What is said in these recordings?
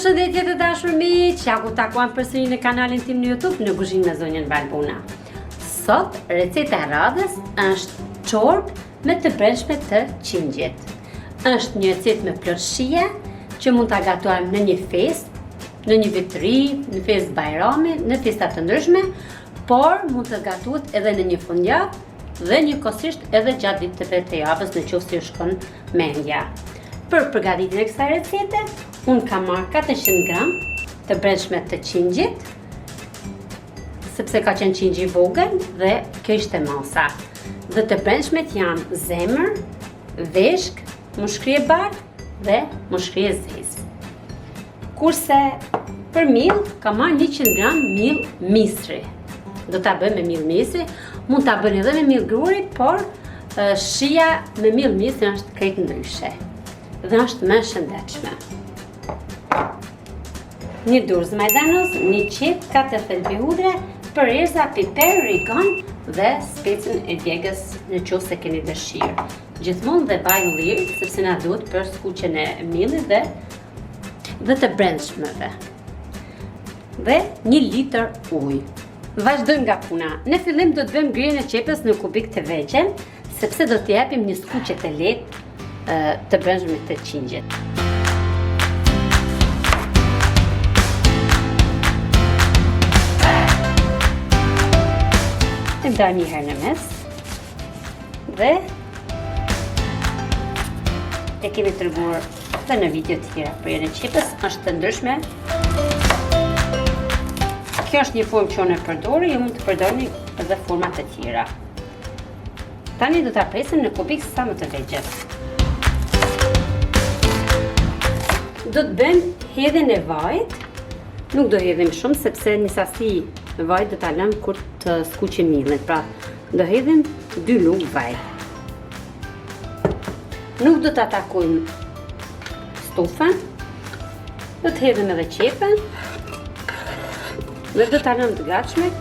Përshëndetje të dashur miq, ja ku takuam përsëri në kanalin tim në YouTube në kuzhinë me zonjen Valbona. Sot receta e radhës është çorbë me të brendshme të qingjit. Është një recetë me plot shije që mund ta gatuajmë në një festë, në një vitëri, në festë bajrami, në festa të ndryshme, por mund të gatuhet edhe në një fundjavë dhe njëkohësisht edhe gjatë ditëve të javës nëse ju shkon mendja. Për përgatitjen e kësaj recete, unë kam marrë 400 gram të brendshme të qingjit, sepse ka qenë qingji i vogël dhe kjo ishte masa. Dhe të brendshmet janë zemër, veshk, mushkrie bardhë dhe mushkrie zezë. Kurse për miell kam marrë 100 gram miell Misri. Do ta bëjmë me miell Misri, mund ta bëni edhe me miell gruri, por shija me miell Misri është krejt ndryshe dhe është më e shëndetshme. Një durz Majdanoz, një qepë, 4 thelpinj hudhre, përerza, piper, Rigon dhe specën e Djegës nëse keni dëshirë. Gjithmonë dhe vaj Ulliri, sepse na duhet për skuqjen e miellit dhe të brendshmeve. Dhe 1 litër ujë. Vazhdojmë nga puna. Në fillim do të bëjmë grijen e qepës në kubik të vegjël, sepse do t'i japim një skuqje të lehtë të brendshme të qingjit. E ndar një herë në mes dhe e kemi treguar edhe në video të tjera për grijen e qepës, është të ndryshme. Kjo është një formë që unë e përdori, ju mund të përdorni edhe forma të tjera. Tani do ta presim në kubik sa më të vegjël. Do të bëjmë hedhjen e vajit, nuk do hedhim shumë sepse një sasi vaj do ta lëm kur të skuqim miellin, pra do hedhim 2 lugë vaj. Nuk do ta takojmë stufën, do të hedhim edhe qepën dhe do ta lëm të gatshme.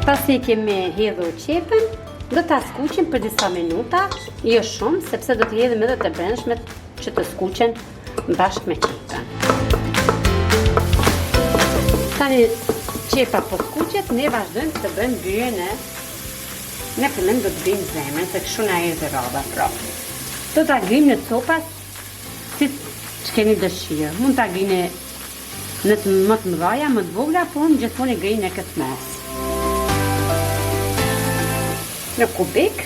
Pasi kemi hedhur qepën, do ta skuqim për disa minuta, jo shumë, sepse do t'i hedhim edhe të brendshmet që të skuqen bashkë me qepën. Tani qepa po skuqet, ne vazhdojmë të bëjmë grijen në fillim do të bëjmë zemrën, se kështu na erdhi rradha proprio. Do ta grijmë në copa si ç'keni dëshirë. Mund ta grini në të më të mëdha, më të vogla, por unë gjithmonë e grij në këtë mes. Në kubik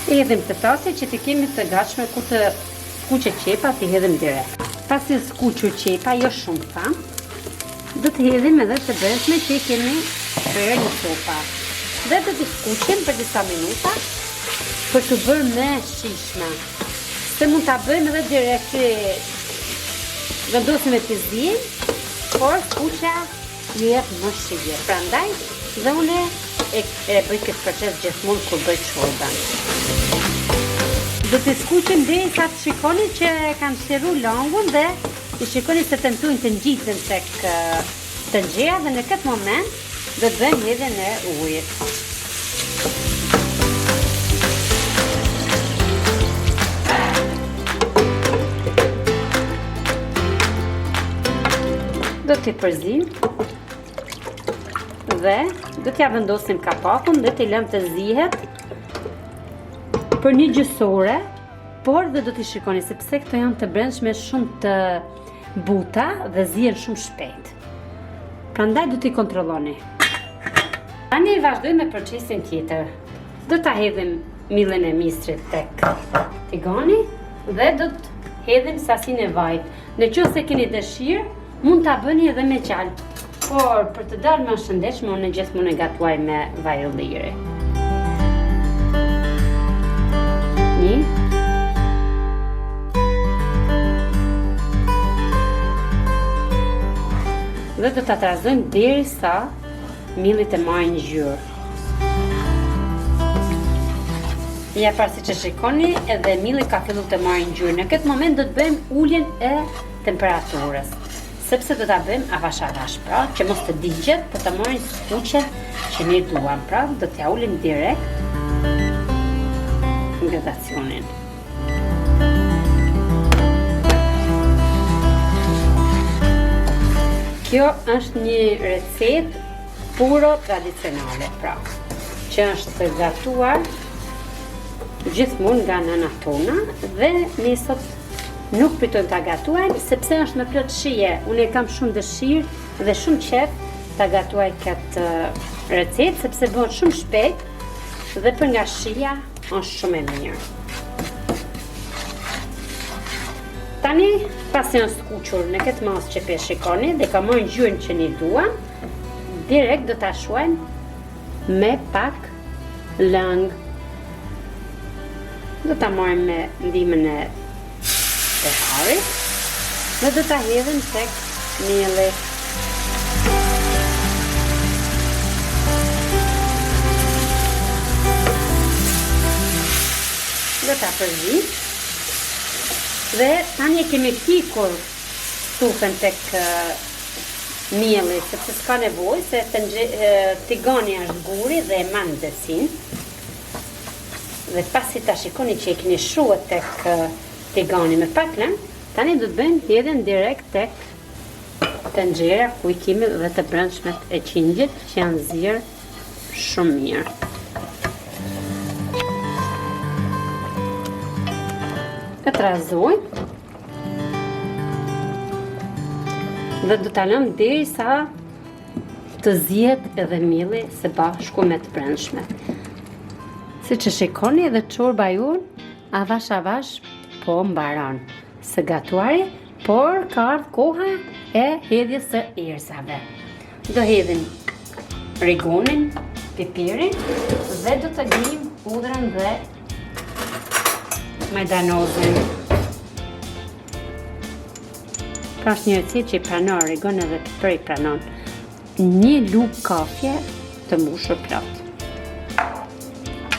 e hedhim të tasje që t'i kemi të gatshme kur të skuqet qepa, t'i hedhim direkt. Pasi skuqur qepa, jo shumë tham, do të hedhim edhe të brendshme që i kemi bërë në copa. Dhe do t'i skuqim për disa minuta për të bërë më shishme. Se mund ta bëjmë edhe direkt vendosim e t'i zdim, por skuqja ju jep më shije. Prandaj dhe une e bëj këtë proces gjithmonë kur bëj çorbën. Do t'i skuqim derisa të shikoni që kanë shtjerruar langun dhe i shikoni se tentojnë të ngjiten tek të nxehta dhe në këtë moment do të bëjmë hedhjen e ujit. Do t'i përzim dhe do t'ja vendosim kapakun dhe t'i lëm të zihet për një gjysore, por dhe do t'i shikoni sepse këto janë të brendshme shumë të buta dhe zihen shumë shpejt. Prandaj do t'i kontrolloni. Tani vazhdojmë me procesin tjetër. Do ta hedhim miellin e Misrit tek tigani dhe do të hedhim sasinë e vajit. Nëse keni dëshirë, mund ta bëni edhe me qalë. Por për të dalë më shëndetshme, unë gjithmonë e gatuaj me vaj Ulliri. Dhe do ta trazojmë derisa mielli të marrë ngjyrë. Ja pra siç e shikoni, edhe mielli ka filluar të marrë ngjyrë. Në këtë moment do të bëjmë uljen e temperaturës. Sepse do ta bëjmë avash, pra, që mos të digjet, për të marrë skuqjen që ne duam, pra, do t'ja ulim direkt në gradacionin. Kjo është një recetë puro tradicionale, pra, që është gatuar gjithmonë nga nënat tona dhe ne sot nuk pritojmë ta gatuajmë sepse është me plot shije. Unë kam shumë dëshirë dhe shumë qef ta gatuaj këtë recetë sepse bëhet shumë shpejt dhe për nga shija është shumë e mirë. Tani, pasi janë skuqur në këtë masë që pe shikoni dhe ka marrë ngjyrën që ne duam, direkt do ta shuajmë me pak lëng. Do ta marrim me ndihmën e harit dhe do ta hedhim tek mielli. Do ta përzim. Dhe tani kemi pikur stufën tek mielli, sepse s'ka nevojë se tigani është guri dhe e man nxehtësinë. Dhe pasi ta shikoni që e keni shruar tek tigani me pak lëng, tani do të bëjmë hedhjen direkt tek tenxhera ku I kemi dhe të brendshmet e qingjit që janë zirë shumë mirë. E trazojmë dhe do ta lëmë derisa të zihet edhe mielli së bashku me të brendshmet. Siç e shikoni edhe çorba jonë avash po mbaron së gatuari, por ka ardhur koha e hedhjes së erëzave. Do hedhim rigonin, pipirin dhe do të gjejmë hudhrën dhe majdanozin. Pra është një recetë që I pranon Rigon edhe piperi pranon. Një lugë kafje të mbushur plot.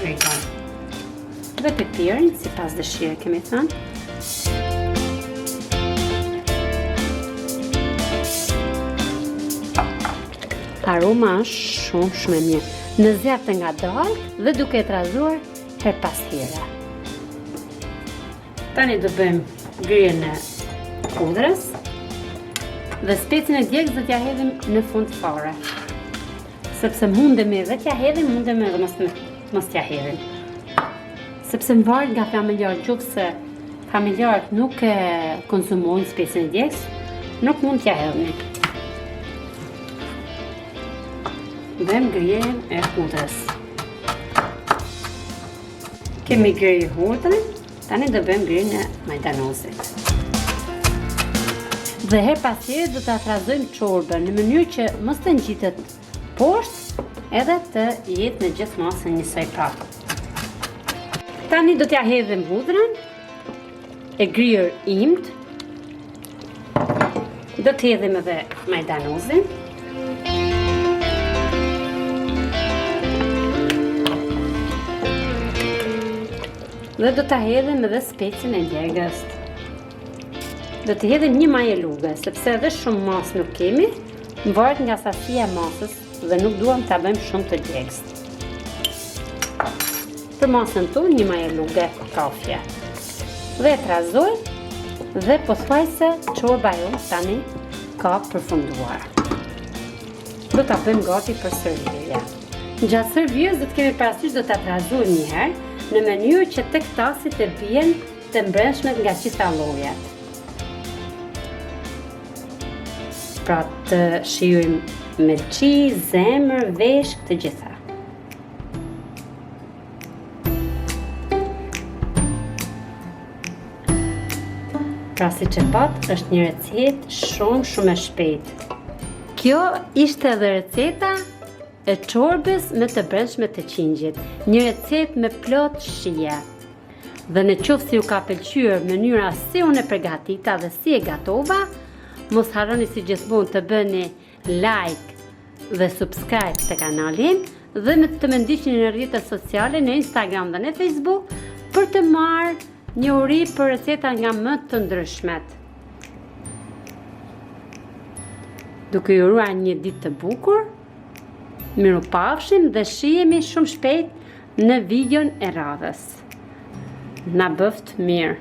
Rigon. Dhe pipirin, sipas dëshirës kemi thënë. Aroma është shumë e mirë. Në zjarr të ngadalë dhe duke e trazuar her pas here. Tani do bëjmë gryën e hudhrës dhe specin e djegës do t'ja hedhim në fund fare. Sepse mundemi dhe t'ja hedhim, mundemi edhe mos t'ja hedhim. Sepse varet nga familjarët, gjukë se familjarët nuk e konsumojnë specin e djegës, nuk mund t'ja hedhni. Bëjmë gryën e hudhrës. Kemi gryë hudhrën. Tani do bëjmë gryën e majdanozit. Dhe her pas here do ta trazojmë çorbën në mënyrë që mos të ngjitet poshtë edhe të jetë në gjithë masën njësoj prapë. Tani do t'ja hedhim hudhrën e gryer imt. Do të hedhim edhe majdanozin. Dhe do ta hedhim edhe specin e djegës. Do të hedhim një majë luge, sepse edhe shumë masë nuk kemi, varet nga sasia e masës dhe nuk duam ta bëjmë shumë të djegës. Për masën tonë një majë luge kafje. Dhe e trazoj dhe pothuajse çorba jonë tani ka përfunduar. Do ta bëjmë gati për servirje. Gjatë servirjes do të kemi parasysh do ta trazojmë një herë në mënyrë që tek tasi të bien të brendshmet nga gjitha llojet. Pra të shijojmë melçi, zemër, veshk, të gjitha. Pra siç e pat, është një recetë shumë e shpejtë. Kjo ishte edhe receta e çorbës me të brendshme të qingjit, një recetë me plot shije. Dhe në qoftë se ju ka pëlqyer mënyra si unë e përgatita dhe si e gatova, mos harroni si gjithmonë të bëni like dhe subscribe të kanalin dhe të më ndiqni në rrjetet sociale në Instagram dhe në Facebook për të marrë një uri për receta nga më të ndryshmet. Duke ju uruar një ditë të bukur, mirupafshim dhe shihemi shumë shpejt në videon e radhës. Na bëft mirë!